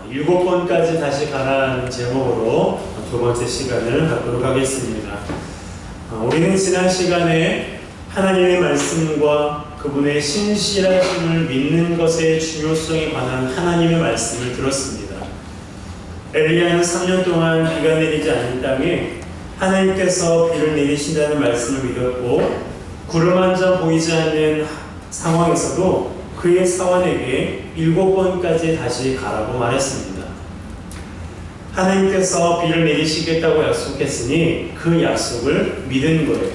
7번까지 다시 가라는 제목으로 두 번째 시간을 갖도록 하겠습니다. 우리는 지난 시간에 하나님의 말씀과 그분의 신실하심을 믿는 것의 중요성에 관한 하나님의 말씀을 들었습니다. 엘리야는 3년 동안 비가 내리지 않는 땅에 하나님께서 비를 내리신다는 말씀을 믿었고, 구름 한 점 보이지 않는 상황에서도 그의 사환에게 7번까지 다시 가라고 말했습니다. 하나님께서 비를 내리시겠다고 약속했으니 그 약속을 믿은 거예요.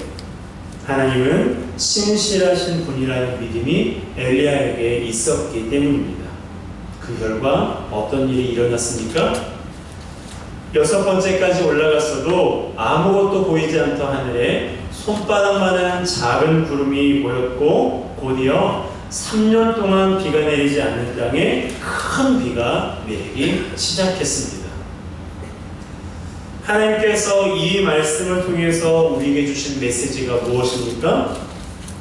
하나님은 신실하신 분이라는 믿음이 엘리야에게 있었기 때문입니다. 그 결과 어떤 일이 일어났습니까? 6번째까지 올라갔어도 아무것도 보이지 않던 하늘에 손바닥만한 작은 구름이 보였고, 곧이어 3년 동안 비가 내리지 않는 땅에 큰 비가 내리기 시작했습니다. 하나님께서 이 말씀을 통해서 우리에게 주신 메시지가 무엇입니까?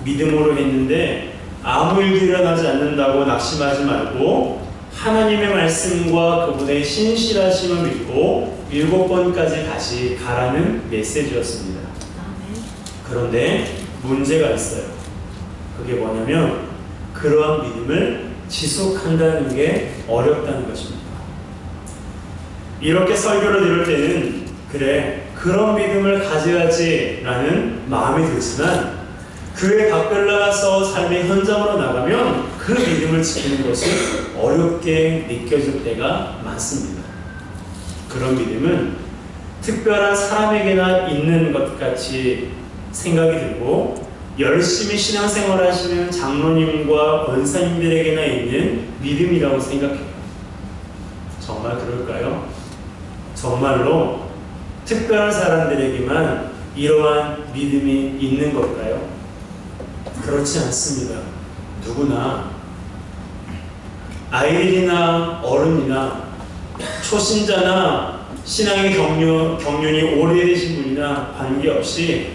믿음으로 했는데 아무 일도 일어나지 않는다고 낙심하지 말고 하나님의 말씀과 그분의 신실하심을 믿고 7번까지 다시 가라는 메시지였습니다. 그런데 문제가 있어요. 그게 뭐냐면 그러한 믿음을 지속한다는 게 어렵다는 것입니다. 이렇게 설교를 들을 때는 그래, 그런 믿음을 가져야지 라는 마음이 들지만 그의 밖을 나가서 삶의 현장으로 나가면 그 믿음을 지키는 것이 어렵게 느껴질 때가 많습니다. 그런 믿음은 특별한 사람에게나 있는 것 같이 생각이 들고, 열심히 신앙생활 하시는 장로님과 권사님들에게나 있는 믿음이라고 생각해요. 정말 그럴까요? 정말로 특별한 사람들에게만 이러한 믿음이 있는 걸까요? 그렇지 않습니다. 누구나 아이들이나 어른이나 초신자나 신앙의 경륜이 오래되신 분이나 관계없이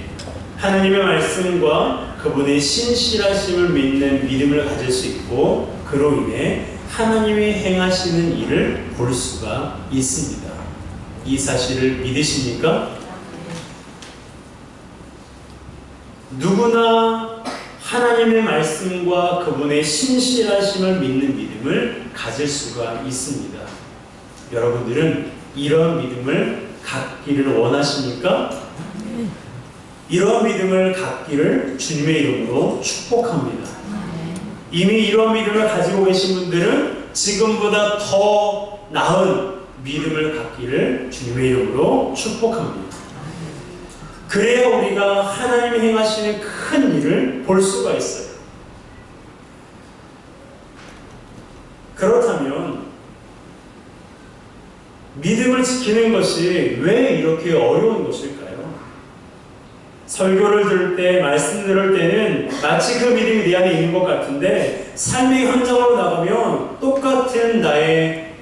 하나님의 말씀과 그분의 신실하심을 믿는 믿음을 가질 수 있고, 그로 인해 하나님이 행하시는 일을 볼 수가 있습니다. 이 사실을 믿으십니까? 누구나 하나님의 말씀과 그분의 신실하심을 믿는 믿음을 가질 수가 있습니다. 여러분들은 이런 믿음을 갖기를 원하십니까? 이런 믿음을 갖기를 주님의 이름으로 축복합니다. 이미 이런 믿음을 가지고 계신 분들은 지금보다 더 나은 믿음을 갖기를 주님의 이름으로 축복합니다. 그래야 우리가 하나님이 행하시는 큰 일을 볼 수가 있어요. 그렇다면 믿음을 지키는 것이 왜 이렇게 어려운 것일까요? 설교를 들을 때, 말씀 들을 때는 마치 그 믿음이 내 안에 있는 것 같은데 삶의 현장으로 나가면 똑같은 나의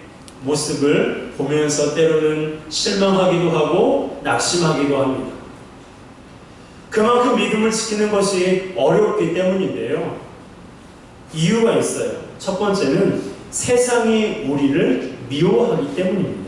모습을 보면서 때로는 실망하기도 하고 낙심하기도 합니다. 그만큼 믿음을 지키는 것이 어렵기 때문인데요. 이유가 있어요. 첫 번째는 세상이 우리를 미워하기 때문입니다.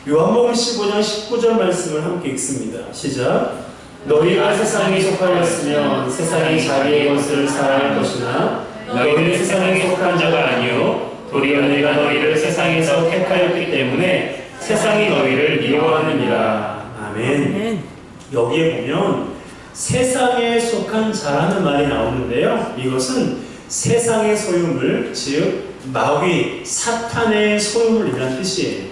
요한복음 15장 19절 말씀을 함께 읽습니다. 시작. 너희가 세상에 속하였으면 세상이 자기의 것을 사랑할 것이나 너희는 세상에 속한 자가 아니요 도리어 내가 너희를 세상에서 택하였기 때문에 세상이 너희를 미워하느니라. 아멘. 여기에 보면 세상에 속한 자라는 말이 나오는데요, 이것은 세상의 소유물, 즉 마귀, 사탄의 소유물이라는 뜻이에요.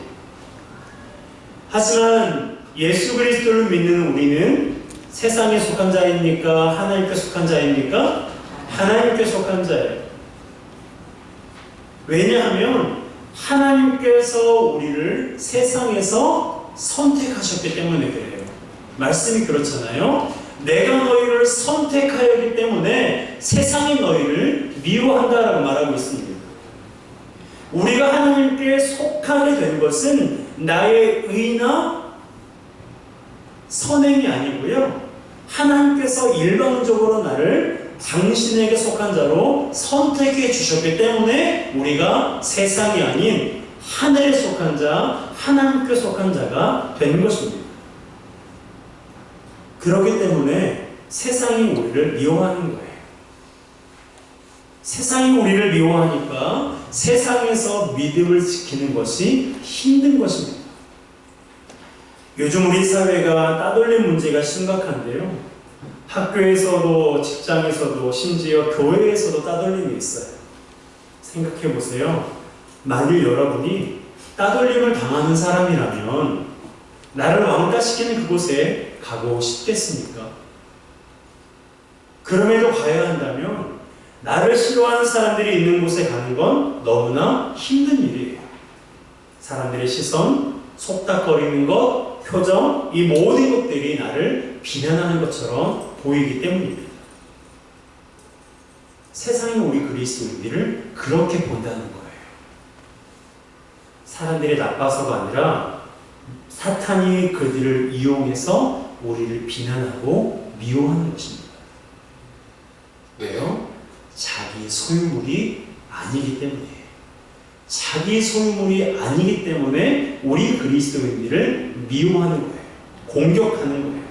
하지만 예수 그리스도를 믿는 우리는 세상에 속한 자입니까? 하나님께 속한 자입니까? 하나님께 속한 자예요. 왜냐하면 하나님께서 우리를 세상에서 선택하셨기 때문에 그래요. 말씀이 그렇잖아요. 내가 너희를 선택하였기 때문에 세상이 너희를 미워한다라고 말하고 있습니다. 우리가 하나님께 속하게 된 것은 나의 의나 선행이 아니고요, 하나님께서 일방적으로 나를 당신에게 속한 자로 선택해 주셨기 때문에 우리가 세상이 아닌 하늘에 속한 자, 하나님께 속한 자가 되는 것입니다. 그렇기 때문에 세상이 우리를 미워하는 거예요. 세상이 우리를 미워하니까 세상에서 믿음을 지키는 것이 힘든 것입니다. 요즘 우리 사회가 따돌림 문제가 심각한데요. 학교에서도 직장에서도 심지어 교회에서도 따돌림이 있어요. 생각해 보세요. 만일 여러분이 따돌림을 당하는 사람이라면 나를 왕따시키는 그곳에 가고 싶겠습니까? 그럼에도 가야 한다면 나를 싫어하는 사람들이 있는 곳에 가는 건 너무나 힘든 일이에요. 사람들의 시선, 속닥거리는 것, 표정, 이 모든 것들이 나를 비난하는 것처럼 보이기 때문입니다. 세상이 우리 그리스도인들을 그렇게 본다는 거예요. 사람들이 나빠서가 아니라 사탄이 그들을 이용해서 우리를 비난하고 미워하는 것입니다. 왜요? 자기 소유물이 아니기 때문이에요. 자기 소유물이 아니기 때문에 우리 그리스도인들을 미워하는 거예요. 공격하는 거예요.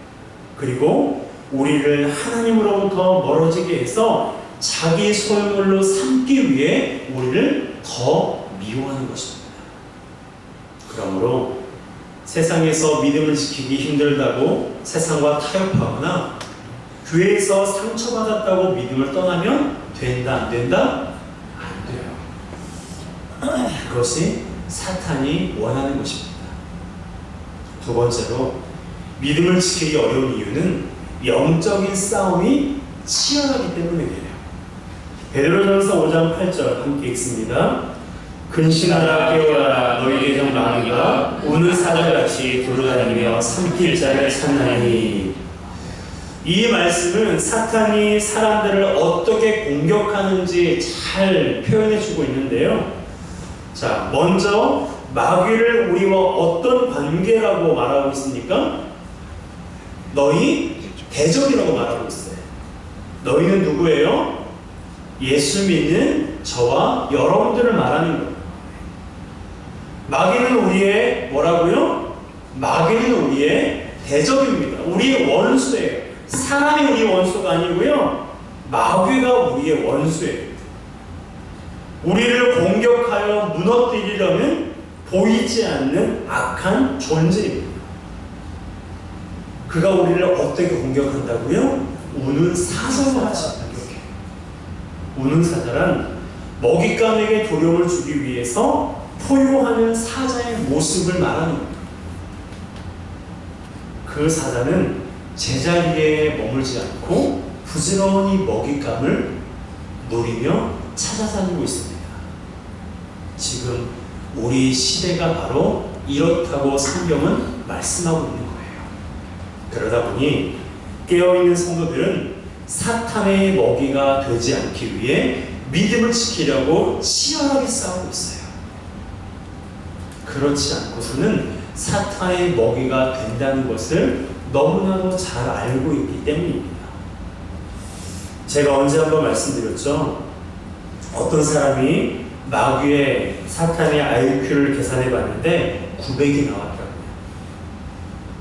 그리고 우리를 하나님으로부터 멀어지게 해서 자기 소유물로 삼기 위해 우리를 더 미워하는 것입니다. 그러므로 세상에서 믿음을 지키기 힘들다고 세상과 타협하거나 교회에서 상처받았다고 믿음을 떠나면 된다, 안 된다? 안 돼요. 그것이 사탄이 원하는 것입니다. 두 번째로 믿음을 지키기 어려운 이유는 영적인 싸움이 치열하기 때문이에요. 베드로전서 5장 8절 함께 읽습니다. 근신하라 깨어라 너희 계정 마귀가 우는 사자같이 돌아다니며 삼킬 자를 찾나니. 이 말씀은 사탄이 사람들을 어떻게 공격하는지 잘 표현해주고 있는데요. 자, 먼저 마귀를 우리와 어떤 관계라고 말하고 있습니까? 너희 대적이라고 말하고 있어요. 너희는 누구예요? 예수 믿는 저와 여러분들을 말하는 거예요. 마귀는 우리의 뭐라고요? 마귀는 우리의 대적입니다. 우리의 원수예요. 사람이 우리의 원수가 아니고요. 마귀가 우리의 원수예요. 우리를 공격하여 무너뜨리려는 보이지 않는 악한 존재입니다. 그가 우리를 어떻게 공격한다고요? 우는 사자와 같이 공격해요. 우는 사자란 먹잇감에게 두려움을 주기 위해서 포효하는 사자의 모습을 말하는 겁니다. 그 사자는 제자리에 머물지 않고 부지런히 먹잇감을 노리며 찾아다니고 있습니다. 지금 우리 시대가 바로 이렇다고 성경은 말씀하고 있는 거예요. 그러다 보니 깨어있는 성도들은 사탄의 먹이가 되지 않기 위해 믿음을 지키려고 치열하게 싸우고 있어요. 그렇지 않고서는 사탄의 먹이가 된다는 것을 너무나도 잘 알고 있기 때문입니다. 제가 언제 한번 말씀드렸죠. 어떤 사람이 마귀의 사탄의 IQ를 계산해 봤는데 900이 나왔다고요.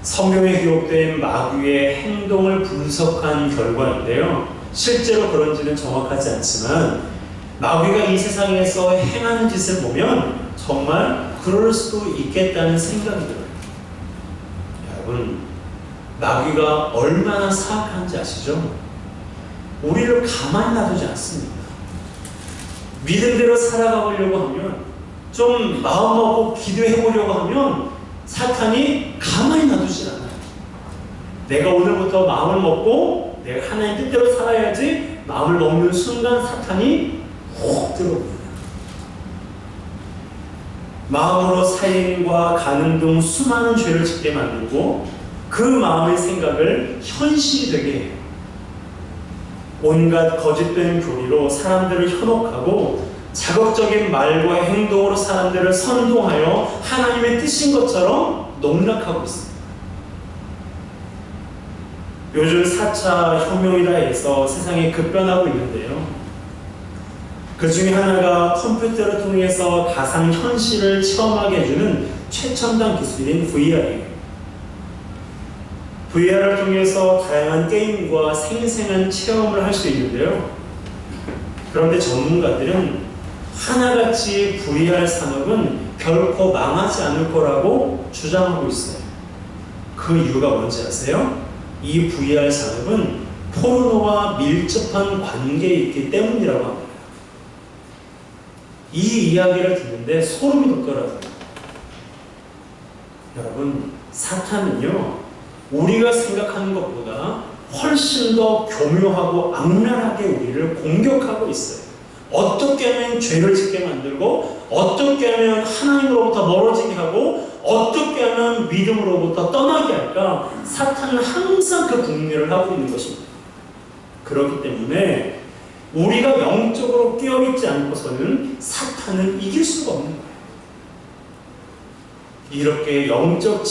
성경에 기록된 마귀의 행동을 분석한 결과인데요. 실제로 그런지는 정확하지 않지만 마귀가 이 세상에서 행하는 짓을 보면 정말 그럴 수도 있겠다는 생각이 들어요. 여러분, 마귀가 얼마나 사악한지 아시죠? 우리를 가만히 놔두지 않습니다. 믿음대로 살아가 보려고 하면, 좀 마음 먹고 기도해 보려고 하면 사탄이 가만히 놔두지 않아요. 내가 오늘부터 마음을 먹고 내가 하나님 뜻대로 살아야지 마음을 먹는 순간 사탄이 훅 들어옵니다. 마음으로 살인과 간음 등 수많은 죄를 짓게 만들고 그 마음의 생각을 현실이 되게 해요. 온갖 거짓된 교리로 사람들을 현혹하고 자극적인 말과 행동으로 사람들을 선동하여 하나님의 뜻인 것처럼 농락하고 있습니다. 요즘 4차 혁명이라 해서 세상이 급변하고 있는데요. 그 중에 하나가 컴퓨터를 통해서 가상현실을 체험하게 해주는 최첨단 기술인 VR이에요. VR을 통해서 다양한 게임과 생생한 체험을 할 수 있는데요. 그런데 전문가들은 하나같이 VR 산업은 결코 망하지 않을 거라고 주장하고 있어요. 그 이유가 뭔지 아세요? 이 VR 산업은 포르노와 밀접한 관계에 있기 때문이라고 합니다. 이 이야기를 듣는데 소름이 돋더라고요. 여러분, 사탄은요, 우리가 생각하는 것보다 훨씬 더 교묘하고 악랄하게 우리를 공격하고 있어요. 어떻게 하면 죄를 짓게 만들고, 어떻게 하면 하나님으로부터 멀어지게 하고, 어떻게 하면 믿음으로부터 떠나게 할까? 사탄은 항상 그 궁리를 하고 있는 것입니다. 그렇기 때문에 우리가 영적으로 깨어있지 않고서는 사탄을 이길 수가 없는 거예요. 이렇게 영적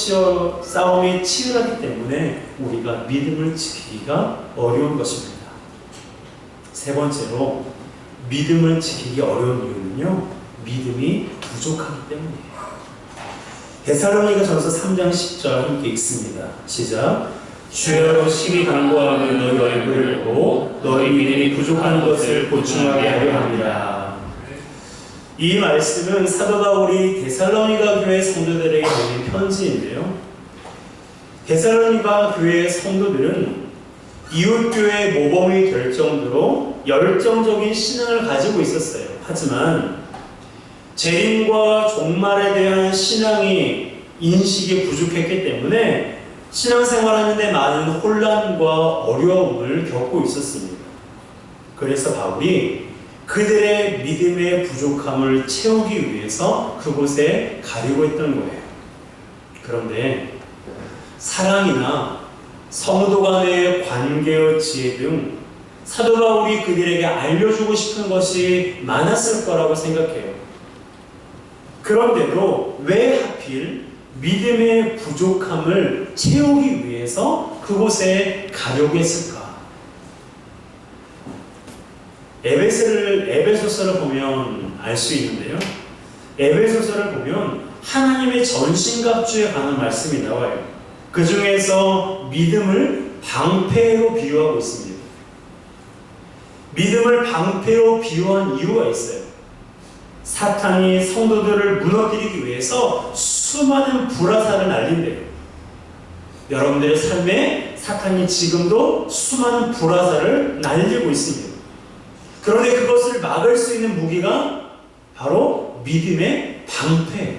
싸움이 치열하기 때문에 우리가 믿음을 지키기가 어려운 것입니다. 세 번째로 믿음을 지키기 어려운 이유는요, 믿음이 부족하기 때문이에요. 데살로니가전서 3장 10절 함께 읽습니다. 시작. 주여로 심히 간구하는 너희 얼굴을 보고 너희 믿음이 부족한 것을 보충하게 하려 합니다. 이 말씀은 사도 바울이 데살로니가 교회 성도들에게 보낸 편지인데요. 데살로니가 교회 성도들은 이웃교회 모범이 될 정도로 열정적인 신앙을 가지고 있었어요. 하지만 재림과 종말에 대한 인식이 부족했기 때문에 신앙생활하는데 많은 혼란과 어려움을 겪고 있었습니다. 그래서 바울이 그들의 믿음의 부족함을 채우기 위해서 그곳에 가려고 했던 거예요. 그런데 사랑이나 성도 간의 관계의 지혜 등 사도 바울이 그들에게 알려주고 싶은 것이 많았을 거라고 생각해요. 그런데도 왜 하필 믿음의 부족함을 채우기 위해서 그곳에 가려고 했을까? 에베소서를 보면 알 수 있는데요. 에베소서를 보면 하나님의 전신갑주에 관한 말씀이 나와요. 그 중에서 믿음을 방패로 비유하고 있습니다. 믿음을 방패로 비유한 이유가 있어요. 사탄이 성도들을 무너뜨리기 위해서 수많은 불화살을 날린대요. 여러분들의 삶에 사탄이 지금도 수많은 불화살을 날리고 있습니다. 그런데 그것을 막을 수 있는 무기가 바로 믿음의 방패예요.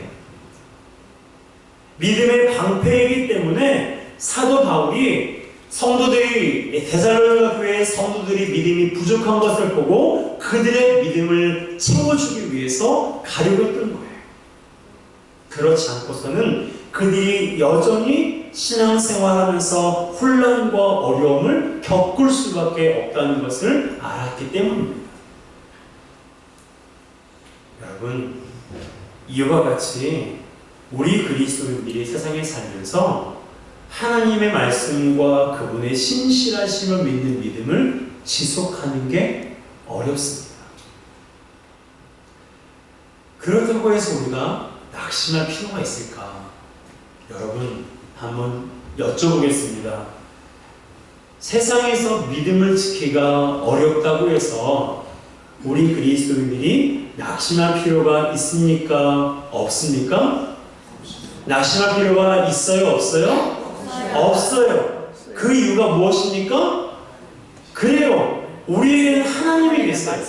믿음의 방패이기 때문에 사도 바울이 데살로니가 교회의 성도들이 믿음이 부족한 것을 보고 그들의 믿음을 채워주기 위해서 가려고 했던 거예요. 그렇지 않고서는 그들이 여전히 신앙생활하면서 혼란과 어려움을 겪을 수밖에 없다는 것을 알았기 때문입니다. 여러분, 이와 같이 우리 그리스도인들이 세상에 살면서 하나님의 말씀과 그분의 신실하심을 믿는 믿음을 지속하는 게 어렵습니다. 그렇다고 해서 우리가 낙심할 필요가 있을까? 여러분, 한번 여쭤보겠습니다. 세상에서 믿음을 지키기가 어렵다고 해서 우리 그리스도인들이 낙심할 필요가 있습니까? 없습니까? 낙심할 필요가 있어요? 없어요? 없어요. 그 이유가 무엇입니까? 그래요. 우리에게는 하나님이 계세요.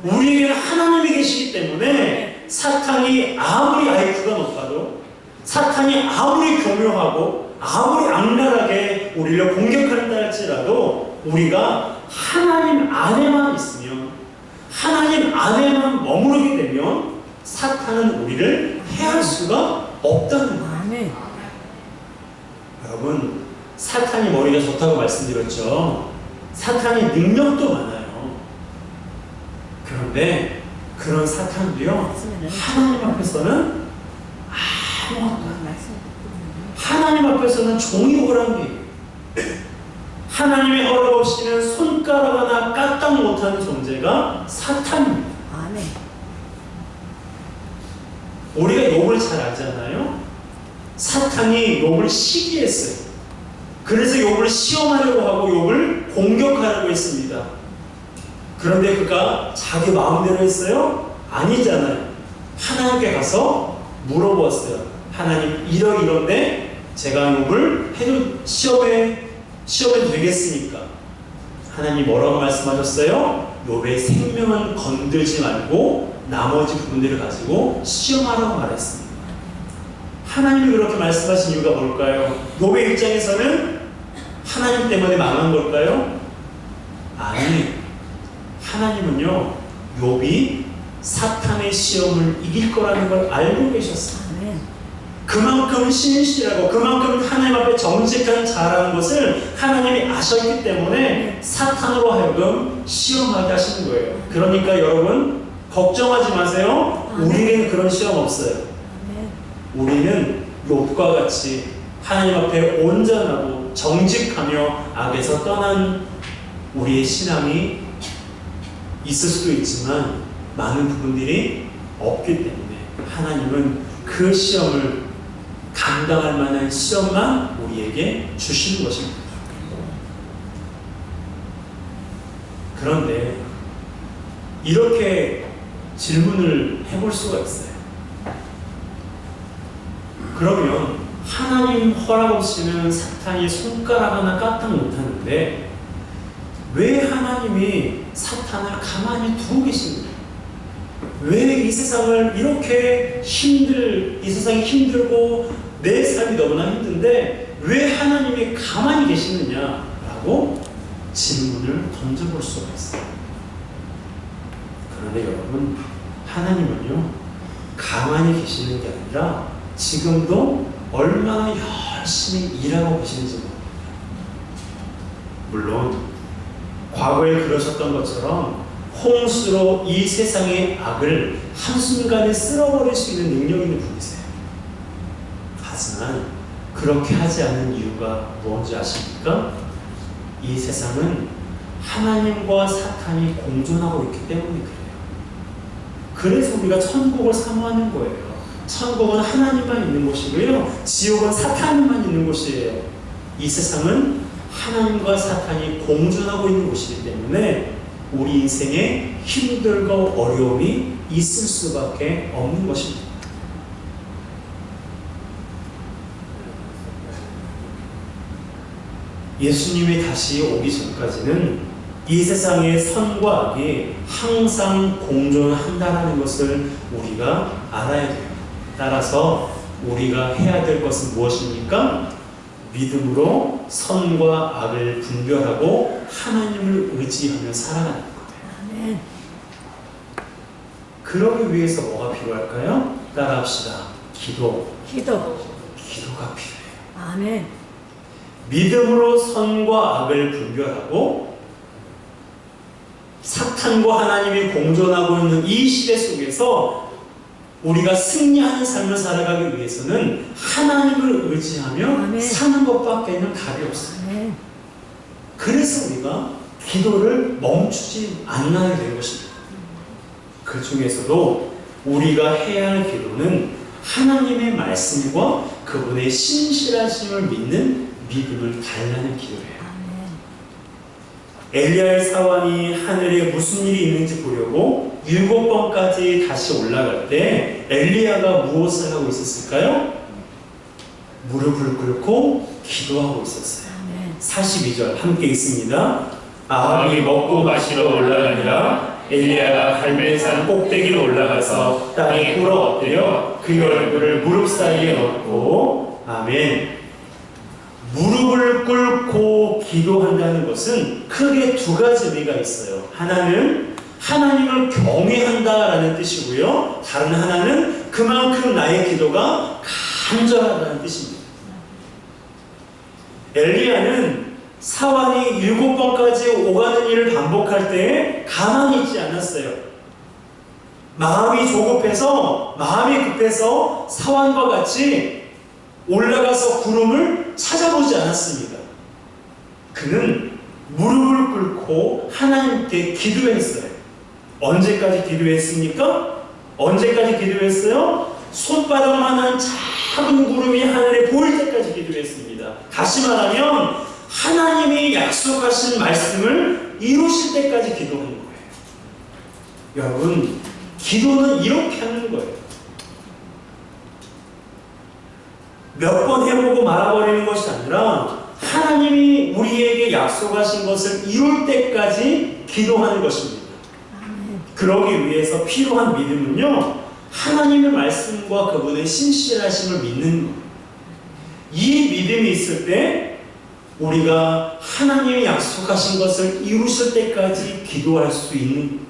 우리에게는 하나님이 계시기 때문에 사탄이 아무리 IQ가 높아도, 사탄이 아무리 교묘하고 아무리 악랄하게 우리를 공격한다 할지라도 우리가 하나님 안에만 있으면, 하나님 안에만 머무르게 되면 사탄은 우리를 해할 수가 없다는 거예요. 여러분, 사탄이 머리가 좋다고 말씀드렸죠. 사탄이 능력도 많아요. 그런데 그런 사탄도요, 하나님 앞에서는 아무것도 안 해요. 하나님 앞에서는 종이 오랑이에요. 하나님의 허락 없이는 손가락 하나 까딱 못하는 존재가 사탄입니다. 아멘. 우리가 욥을 잘 알잖아요. 사탄이 욥을 시기했어요. 그래서 욥을 시험하려고 하고 욥을 공격하려고 했습니다. 그런데 그가 자기 마음대로 했어요? 아니잖아요. 하나님께 가서 물어보았어요. 하나님 이러이런데 제가 욥을 시험에 되겠습니까? 하나님 뭐라고 말씀하셨어요? 욥의 생명은 건들지 말고 나머지 부분들을 가지고 시험하라고 말했습니다. 하나님이 그렇게 말씀하신 이유가 뭘까요? 욥의 입장에서는 하나님 때문에 망한 걸까요? 아니, 하나님은요 욥이 사탄의 시험을 이길 거라는 걸 알고 계셨어요. 그만큼 신실하고 그만큼 하나님 앞에 정직한 자라는 것을 하나님이 아셨기 때문에 사탄으로 하여금 시험하게 하시는 거예요. 그러니까 여러분 걱정하지 마세요. 우리에게는 그런 시험 없어요. 우리는 욥과 같이 하나님 앞에 온전하고 정직하며 악에서 떠난 우리의 신앙이 있을 수도 있지만 많은 부분들이 없기 때문에 하나님은 그 시험을 감당할 만한 시험만 우리에게 주시는 것입니다. 그런데 이렇게 질문을 해볼 수가 있어요. 그러면 하나님 허락 없이는 사탄이 손가락 하나 까딱 못하는데 왜 하나님이 사탄을 가만히 두고 계십니까? 왜 이 세상을 이렇게 이 세상이 힘들고 내 삶이 너무나 힘든데 왜 하나님이 가만히 계시느냐라고 질문을 던져볼 수가 있어요. 그런데 여러분, 하나님은요 가만히 계시는 게 아니라 지금도 얼마나 열심히 일하고 계시는지 모릅니다. 물론 과거에 그러셨던 것처럼 홍수로 이 세상의 악을 한순간에 쓸어버릴 수 있는 능력 있는 분이세요. 하지만 그렇게 하지 않는 이유가 뭔지 아십니까? 이 세상은 하나님과 사탄이 공존하고 있기 때문에 그래요. 그래서 우리가 천국을 사모하는 거예요. 천국은 하나님만 있는 곳이고요, 지옥은 사탄만 있는 곳이에요. 이 세상은 하나님과 사탄이 공존하고 있는 곳이기 때문에 우리 인생에 힘들고 어려움이 있을 수밖에 없는 것입니다. 예수님이 다시 오기 전까지는 이 세상의 선과 악이 항상 공존한다는 것을 우리가 알아야 돼요. 따라서 우리가 해야 될 것은 무엇입니까? 믿음으로 선과 악을 분별하고 하나님을 의지하며 살아가는 거예요. 아멘. 그러기 위해서 뭐가 필요할까요? 따라합시다. 기도가 필요해요. 아멘. 믿음으로 선과 악을 분별하고 사탄과 하나님이 공존하고 있는 이 시대 속에서 우리가 승리하는 삶을 살아가기 위해서는 하나님을 의지하며 아멘. 사는 것밖에는 답이 없어요. 아멘. 그래서 우리가 기도를 멈추지 않아야 되는 것입니다. 그 중에서도 우리가 해야 할 기도는 하나님의 말씀과 그분의 신실하심을 믿는 믿음을 달라는 기도예요. 엘리야의 사환이 하늘에 무슨 일이 있는지 보려고 7번까지 다시 올라갈 때 엘리야가 무엇을 하고 있었을까요? 무릎을 꿇고 기도하고 있었어요. 42절 함께 읽습니다. 아합이 먹고 마시러 올라가니라 엘리야가 갈멜산 꼭대기로 올라가서 땅에 꿇어 엎드려 그의 얼굴을 무릎 사이에 넣고 아멘. 무릎을 꿇고 기도한다는 것은 크게 두 가지 의미가 있어요. 하나는 하나님을 경외한다라는 뜻이고요, 다른 하나는 그만큼 나의 기도가 간절하다는 뜻입니다. 엘리야는 사환이 7번까지 오가는 일을 반복할 때 가만히 있지 않았어요. 마음이 조급해서, 마음이 급해서 사환과 같이 올라가서 구름을 찾아보지 않았습니다. 그는 무릎을 꿇고 하나님께 기도했어요. 언제까지 기도했습니까? 언제까지 기도했어요? 손바닥만한 작은 구름이 하늘에 보일 때까지 기도했습니다. 다시 말하면 하나님이 약속하신 말씀을 이루실 때까지 기도하는 거예요. 여러분, 기도는 이렇게 하는 거예요. 몇 번 해보고 말아버리는 것이 아니라 하나님이 우리에게 약속하신 것을 이룰 때까지 기도하는 것입니다. 그러기 위해서 필요한 믿음은요, 하나님의 말씀과 그분의 신실하심을 믿는 거예요. 이 믿음이 있을 때 우리가 하나님이 약속하신 것을 이루실 때까지 기도할 수 있는 거예요.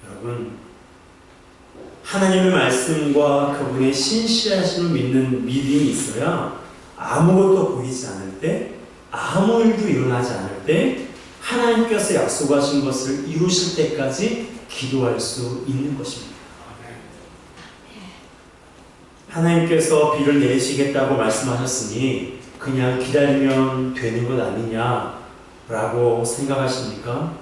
여러분, 하나님의 말씀과 그분의 신실하심을 믿는 믿음이 있어야 아무것도 보이지 않을 때, 아무 일도 일어나지 않을 때 하나님께서 약속하신 것을 이루실 때까지 기도할 수 있는 것입니다. 하나님께서 비를 내리시겠다고 말씀하셨으니 그냥 기다리면 되는 것 아니냐라고 생각하십니까?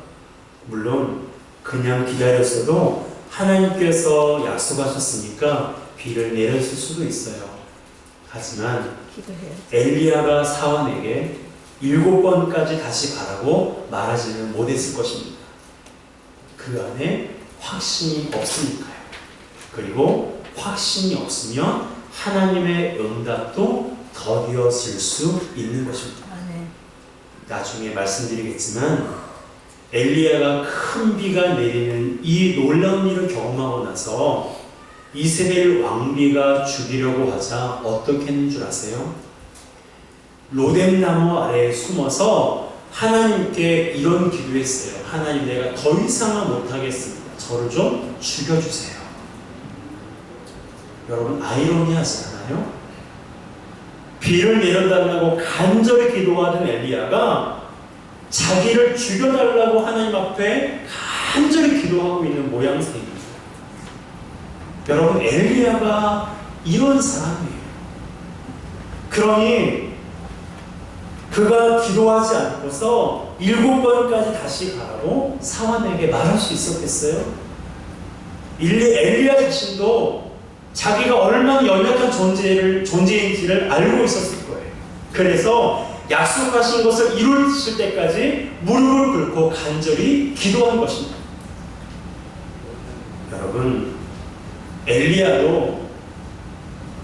물론 그냥 기다렸어도 하나님께서 약속하셨으니까 비를 내렸을 수도 있어요. 하지만 엘리야가 사원에게 7번까지 다시 가라고 말하지는 못했을 것입니다. 그 안에 확신이 없으니까요. 그리고 확신이 없으면 하나님의 응답도 더디어질 수 있는 것입니다. 나중에 말씀드리겠지만 엘리야가 큰 비가 내리는 이 놀라운 일을 경험하고 나서 이스라엘 왕비가 죽이려고 하자 어떻게 했는 줄 아세요? 로뎀나무 아래에 숨어서 하나님께 이런 기도했어요. 하나님, 내가 더 이상은 못하겠습니다. 저를 좀 죽여주세요. 여러분, 아이러니하지 않아요? 비를 내려달라고 간절히 기도하던 엘리야가 자기를 죽여달라고 하나님 앞에 간절히 기도하고 있는 모양새입니다. 여러분, 엘리야가 이런 사람이에요. 그러니 그가 기도하지 않고서 7번까지 다시 가라고 사환에게 말할 수 있었겠어요? 엘리야 자신도 자기가 얼마나 연약한 존재인지를 알고 있었을 거예요. 그래서 약속하신 것을 이루실 때까지 무릎을 꿇고 간절히 기도한 것입니다. 여러분, 엘리야도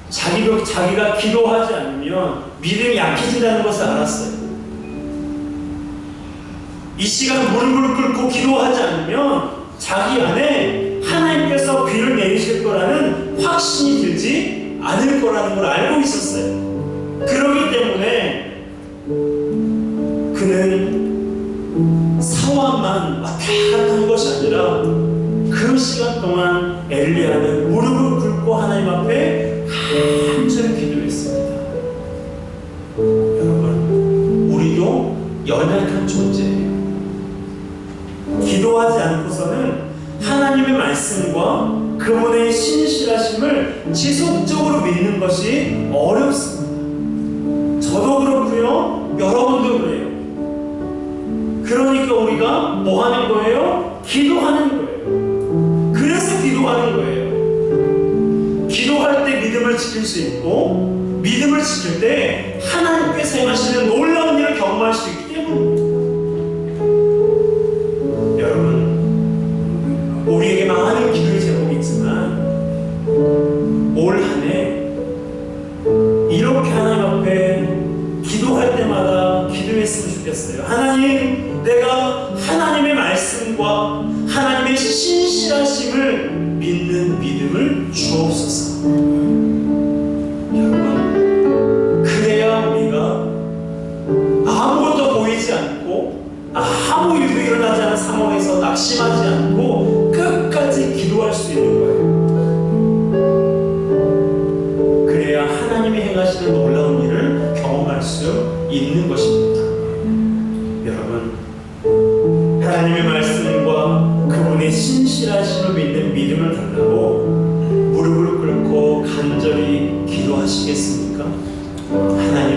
자기가 기도하지 않으면 믿음이 약해진다는 것을 알았어요. 이 시간 무릎을 꿇고 기도하지 않으면 자기 안에 하나님께서 비를 내리실 거라는 확신이 들지 않을 거라는 걸 알고 있었어요. 그렇기 때문에 그는 사원만 왔다 갔다 한 것이 아니라 그 시간 동안 엘리야는 무릎을 꿇고 하나님 앞에 간절히 기도했습니다. 여러분, 우리도 연약한 존재예요. 기도하지 않고서는 하나님의 말씀과 그분의 신실하심을 지속적으로 믿는 것이 어렵습니다. 저도 그렇고요, 여러분도 그래요. 그러니까 우리가 뭐 하는 거예요? 기도하는 거예요. 그래서 기도하는 거예요. 기도할 때 믿음을 지킬 수 있고, 믿음을 지킬 때 하나님께서 행하시는 놀라운 일을 경험할 수 있기 때문입니다. 여러분, 우리에게 많은 기도의 제목이 있지만 올 한 해 이렇게 하나님 앞에 기도할 때마다 기도했으면 좋겠어요. 하나님, 내가 하나님의 말씀과 하나님의 신실하심을 믿는 믿음을 주옵소서. 여러분, 그래야 우리가 아무것도 보이지 않고 아무 일도 일어나지 않은 상황에서 낙심하지 않고 끝까지 기도할 수 있는 거예요. 그래야 하나님이 행하시는 놀라운 일을 경험할 수 있는 것입니다. 여러분, 하나님의 말씀과 그분의 신실하심을 믿는 믿음을 달라고 무릎을 꿇고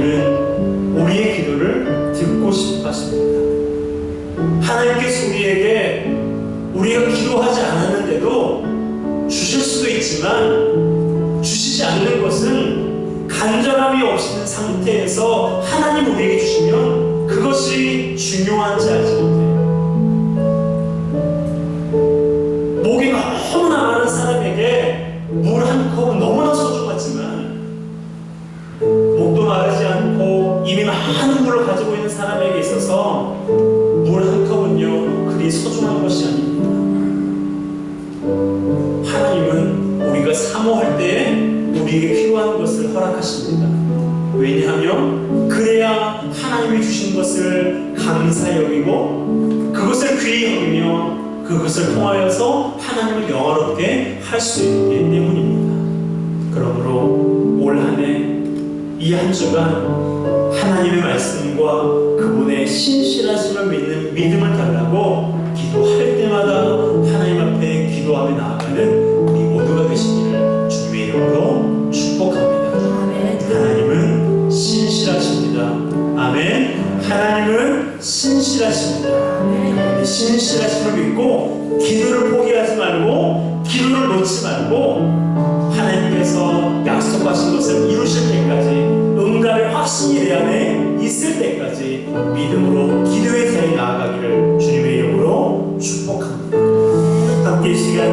하나님은 우리의 기도를 듣고 싶어 하십니다. 하나님께서 우리가 기도하지 않았는데도 주실 수도 있지만 주시지 않는 것은 간절함이 없는 상태에서 하나님 우리에게 주시면 그것이 중요한지 알지 못해요. 목이 너무나 많은 사람에게 물 한 컵은 너무나 소중하지만 목도 마르지 않고 이미 많은 물을 가지고 있는 사람에게 있어서 물 한 컵은요 그리 소중한 것이 아닙니다. 하나님은 우리가 사모할 때에 우리에게 필요한 것을 허락하십니다. 왜냐하면 그래야 하나님이 주신 것을 감사히 여기고 그것을 귀히 여기며 그것을 통하여서 하나님을 영화롭게 할 수 있기 때문입니다. 그러므로 올 한 해 이 한 주간 하나님의 말씀과 그분의 신실하심을 믿는 믿음을 달라고 기도할 때마다 하나님 앞에 기도하며 나아가는 우리 모두가 되시기를 주님의 이름으로 축복합니다. 아멘. 하나님은 신실하십니다. 아멘. 하나님은 신실하십니다. 아멘. 신실하심을 믿고 기도를 포기하지 말고 기도를 놓지 말고 하나님께서 약속하신 것을 이루실 때까지 응답의 확신이 내 안에 있을 때까지 믿음으로 기도의 자리에 나아가기를 주님의 이름으로 축복합니다. 함께 이 시간